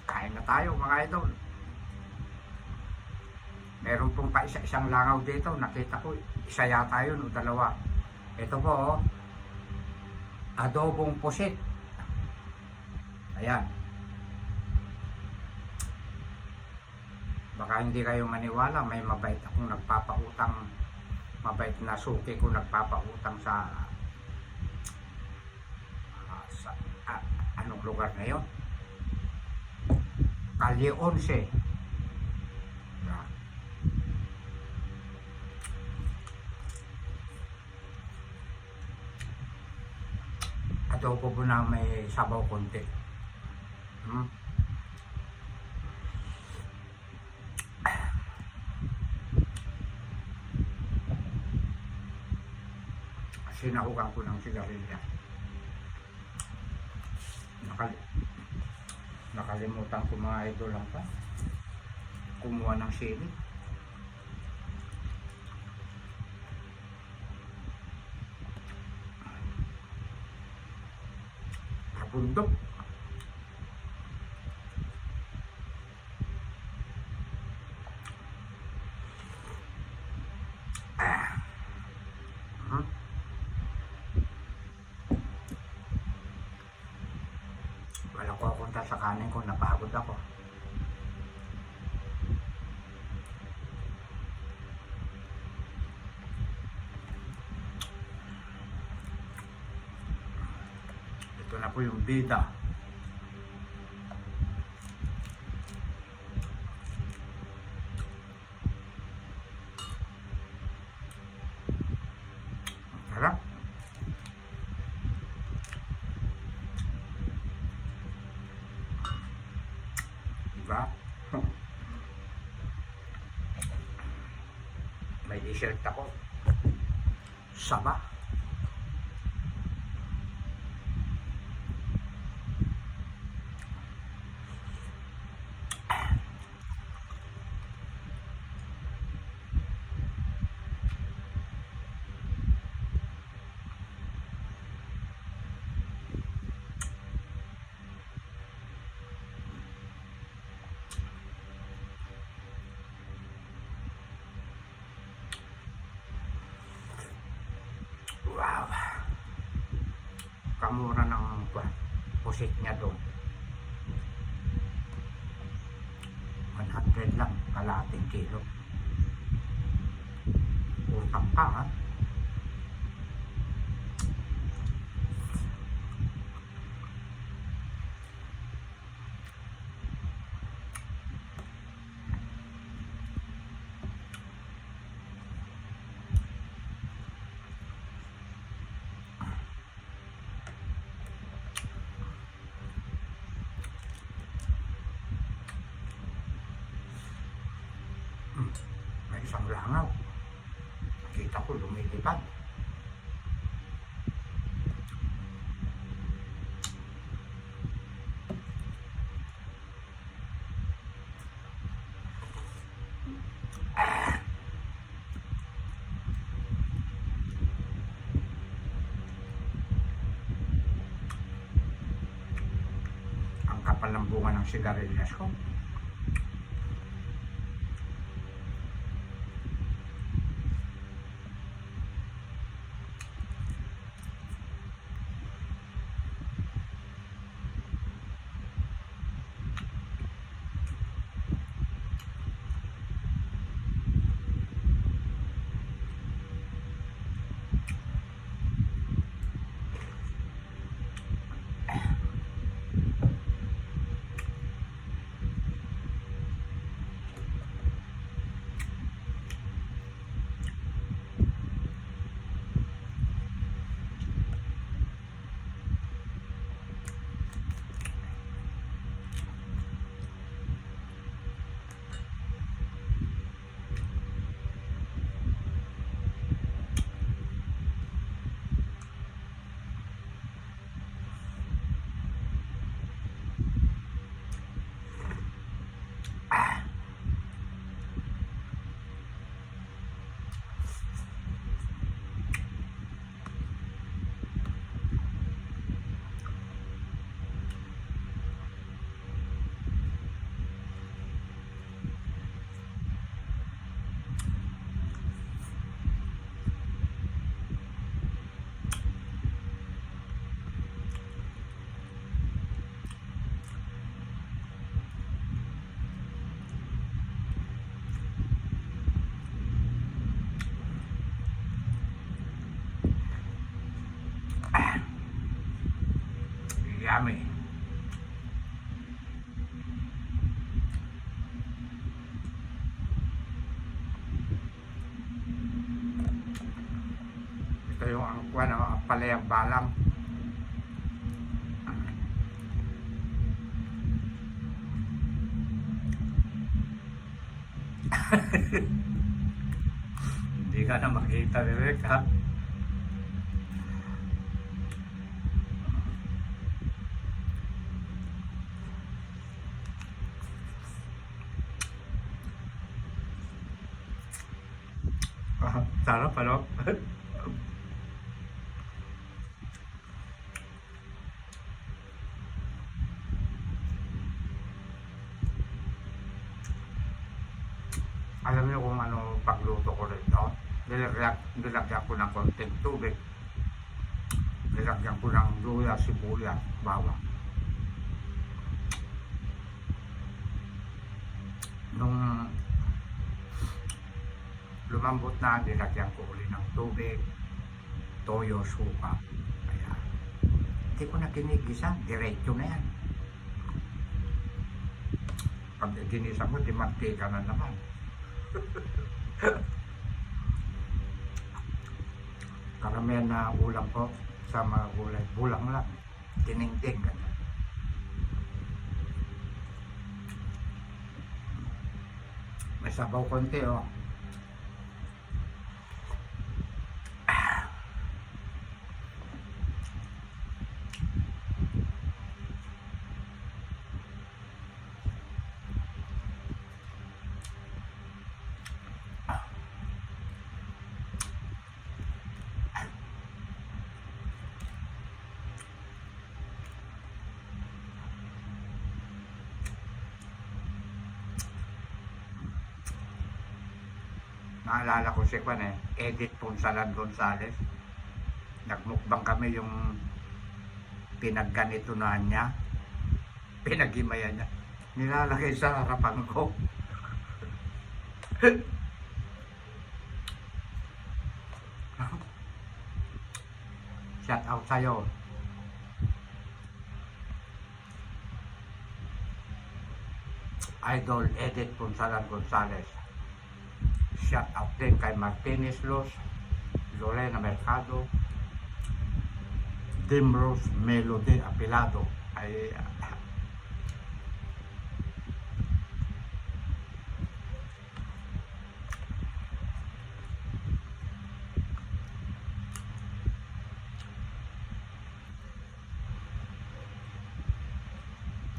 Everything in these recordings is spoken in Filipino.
Kain na tayo mga idol. Meron pong pa isa-isang langaw dito. Nakita ko, isa yata yun o dalawa. Ito po, oh, adobong pusit. Ayan. Baka hindi kayo maniwala, may mabait akong nagpapautang, mabait na suki ko nagpapautang sa anong lugar na yun? Kalye 11. Adobo po na may sabaw konti. Sinahugan ko ng sigarilya. Nakalimutan ko mga idol lang pa. Kumuha ng sili. Bundok. Wala ko apunta sa kanin ko, napagod ako. Ito na po yung bida. Sarap. Diba? May dessert ako. Saba. Wow. Kamura ng pusit niya doon. 100 lang, kalahating kilo. Utang ka, ha? May isang langaw. Nakita ko lumilipad. Ang kapal ng bunga ng sigarilyas ko. palayang balang. Hindi ka na makita direct ha. Sarap ano? Alam niyo kung ano pagluto ko rito? Nilagyan ko ng konting tubig. Nilagyan ko ng luya, sibuyas, bawang. Nung lumambot na, nilagyan ko uli ng tubig, toyo, suka. Kaya, hindi ko na kinigisa, diretso na yan. Pag ginisa mo, di mantika na naman. Karamihan na ulam ko sa mga gulay, bulang lang, tiningting ganyan. May sabaw konti oh. Naalala ko si Juan Edith Ponsalan Gonzales. Nagmukbang kami yung pinagganitunan niya, pinagimayan niya. Nilalagay sa harapan ko. Shout out sa'yo. Idol Edith Ponsalan Gonzales. Shout out din kay Martinez Los, Lorena Mercado, Dimrose Melody Apilado. Ay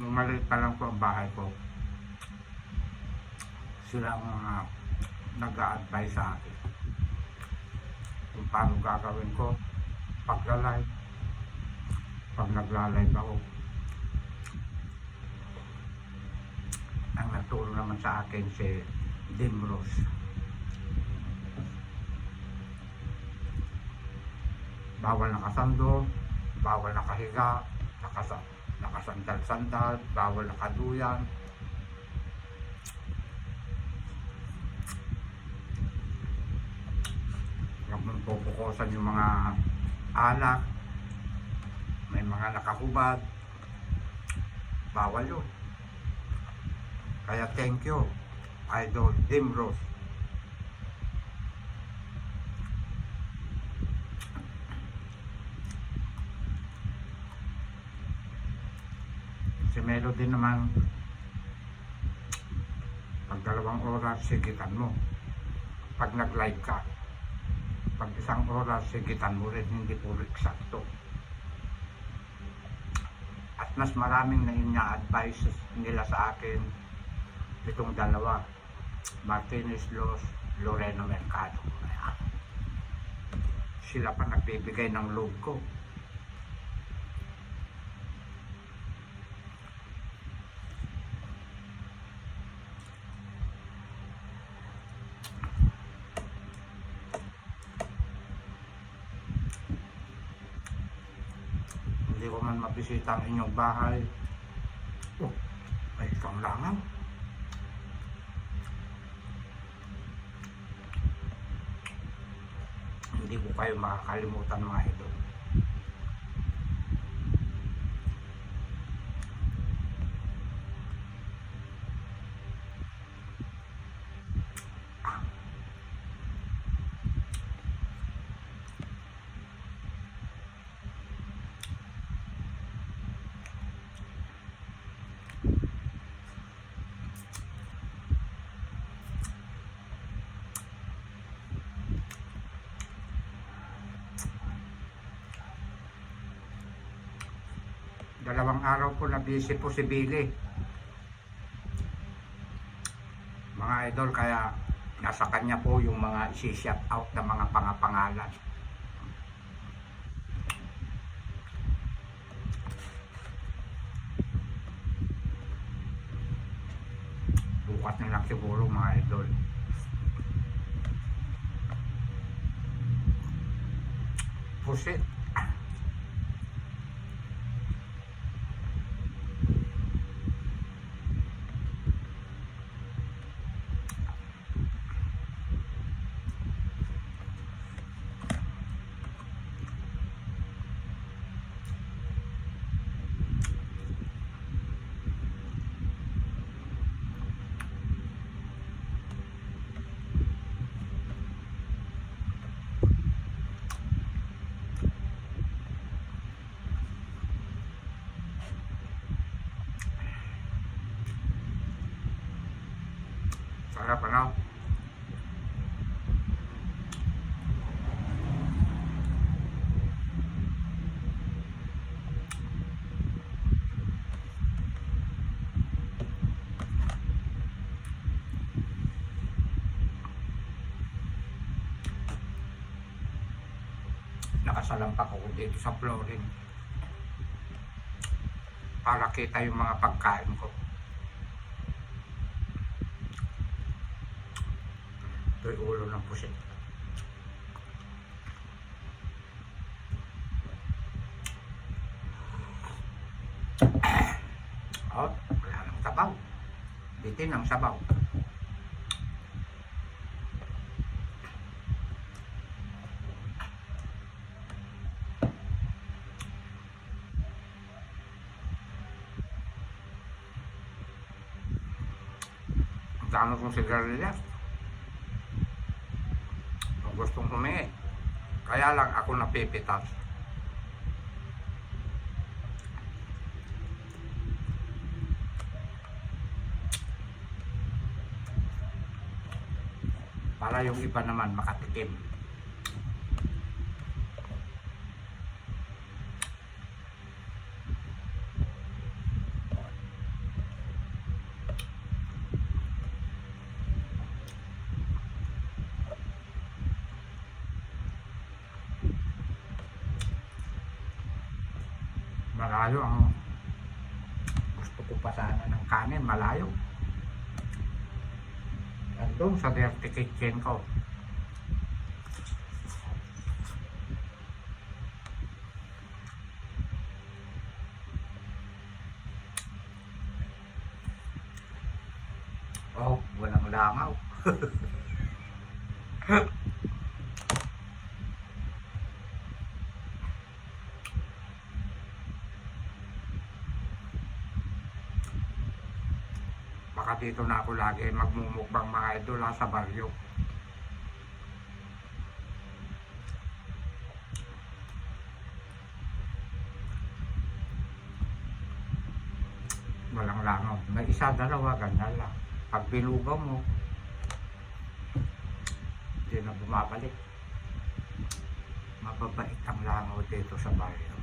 nung maliit pa lang po ang bahay ko, sila ang mga nag-a-advise sa akin kung paano gagawin ko pag-live, pag nagla-live ako. Ang nagturo naman sa akin si Dimrose. Bawal nakasando, bawal nakahiga, nakasandal-sandal, bawal nakaduyan. Huwag mong pupukosan yung mga alak, may mga nakahubad, bawal yun. Kaya thank you, Idol Dimrose. Si Melody naman, pag 2 oras, sigitan mo. Pag nag-live ka, pag 1 oras, sigitan mo rin, hindi puro eksakto. At mas maraming na ina-advise nila sa akin, itong dalawa, Martinez Los, Lorena Mercado. Sila pa nagbibigay ng loob ko. Hindi ko man mabisita ang inyong bahay. Oh, may isang langaw. Hindi ko kayo makakalimutan mga idol. Dalawang araw po na busy po si Billy. Mga idol, kaya nasa kanya po yung mga isi-shout out na mga pangapangalan. Bukas na lang siguro mga idol. Pusit. Sarap ano? Nakasalampak ako dito sa flooring para kita yung mga pagkain ko. Ito yung ulo ng pusit. Oh, wala ng sabaw. Bitin ang sabaw. Ang dami kong sigarilyas. Kung gustong humingi. Kaya lang ako napipitas. Para yung iba naman makatikim. Malayo ang gusto ko pa sana ng kanin, malayo. Andun sa dirty kitchen ko. Oh, walang langaw. Baka dito na ako lagi magmumukbang mga idol sa baryo. Walang langaw. May isa, dalawa, ganyan lang. Pag binugaw mo, hindi na bumabalik. Mababait ang langaw dito sa baryo.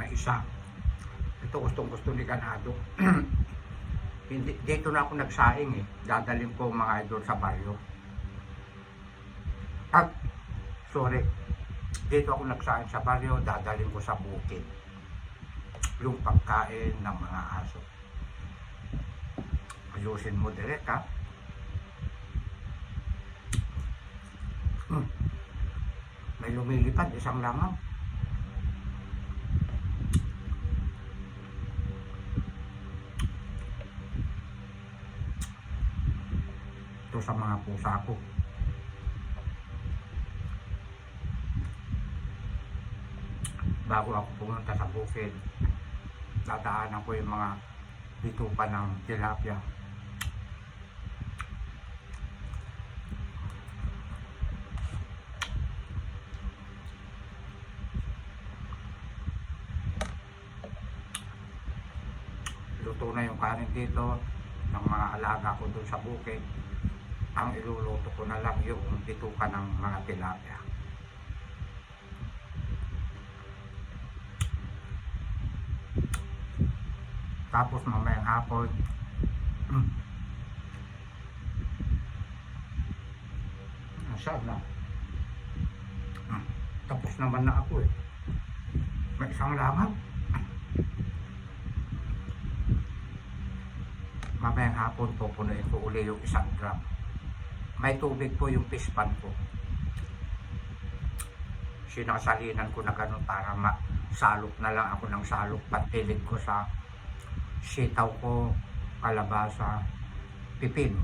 May isa. Ito gustong-gusto ni Ganado. Hindi, dito na ako nagsaing eh. Dadalhin ko mga idol sa baryo. Sorry. Dito ako nagsaing sa baryo, dadalhin ko sa bukid. Yung pagkain ng mga aso. Ayusin mo direct ha. Hmm, may lumilipad, isang langaw. Ito sa mga pusa ko. Bago ako pumunta sa bukid, dadaanan ko yung mga bitukan ng tilapia. Luto na yung kanin dito ng mga alaga ko doon sa bukid. Ang iluluto ko na lang yung bitukan ng mga tilapia. Tapos mamayang hapon, saan na? Tapos naman na ako eh. May isang langaw. Mamayang hapon pupunuin ko uli yung 1 gram. May tubig po yung fish pan ko. Sinasalinan ko na ganun para salok na lang ako ng salok. Pagpilit ko sa sitaw ko, kalabasa, pipino.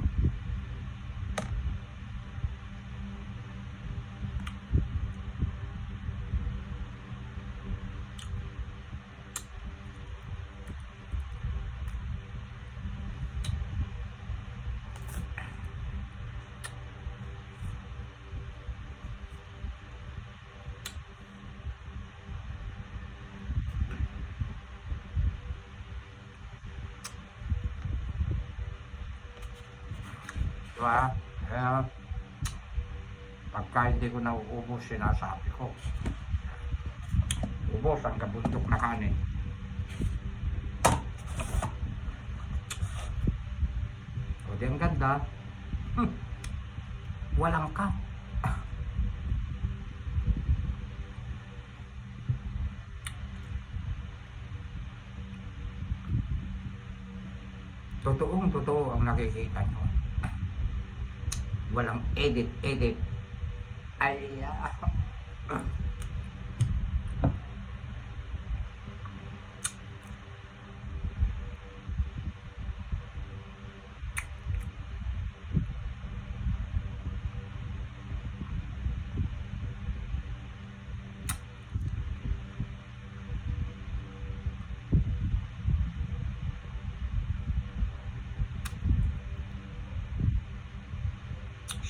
Diba? Kaya pagka hindi ko nauubos, sinasabi ko, ubos ang kabundok na kanin. O di ang ganda, walang ka. Totoo ang nakikita nyo. Walang edit. Ay,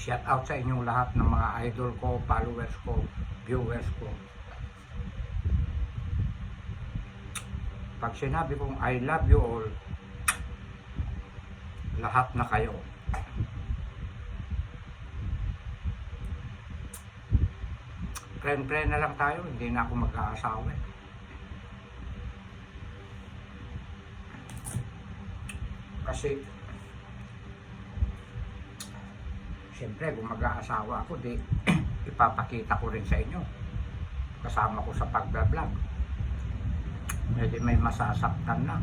shout out sa inyong lahat ng mga idol ko, followers ko, viewers ko. Pag sinabi kong I love you all, lahat na kayo. Friend na lang tayo, hindi na ako mag-aasawa. Kasi siyempre, kung mag-aasawa ako, di ipapakita ko rin sa inyo. Kasama ko sa pag-vlog. Medyo may masasaktan na.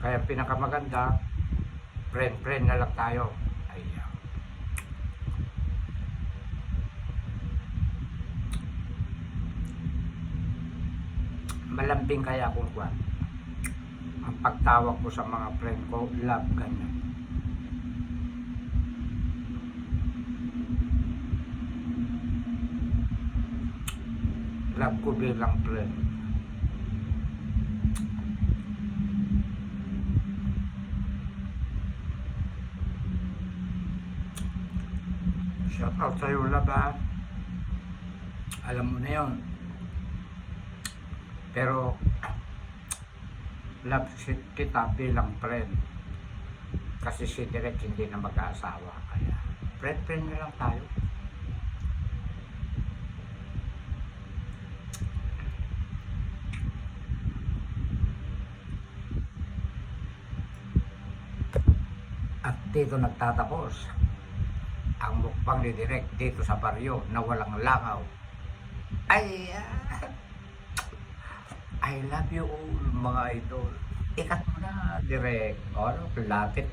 Kaya pinakamaganda, friend na lang tayo. Ayan. Malambing kaya kung kwan. Ang pagtawag ko sa mga friend ko, love, ganyan. Love ko bilang friend. Shout out sa'yo, love, ha? Alam mo na yun. Pero love kita bilang friend. Kasi si Direk hindi na mag-aasawa. Kaya friend na lang tayo. At dito nagtatapos ang mukbang ni Direk dito sa baryo na walang langaw. Ay, I love you all, mga idol. ikat mo na, direct. O, lapit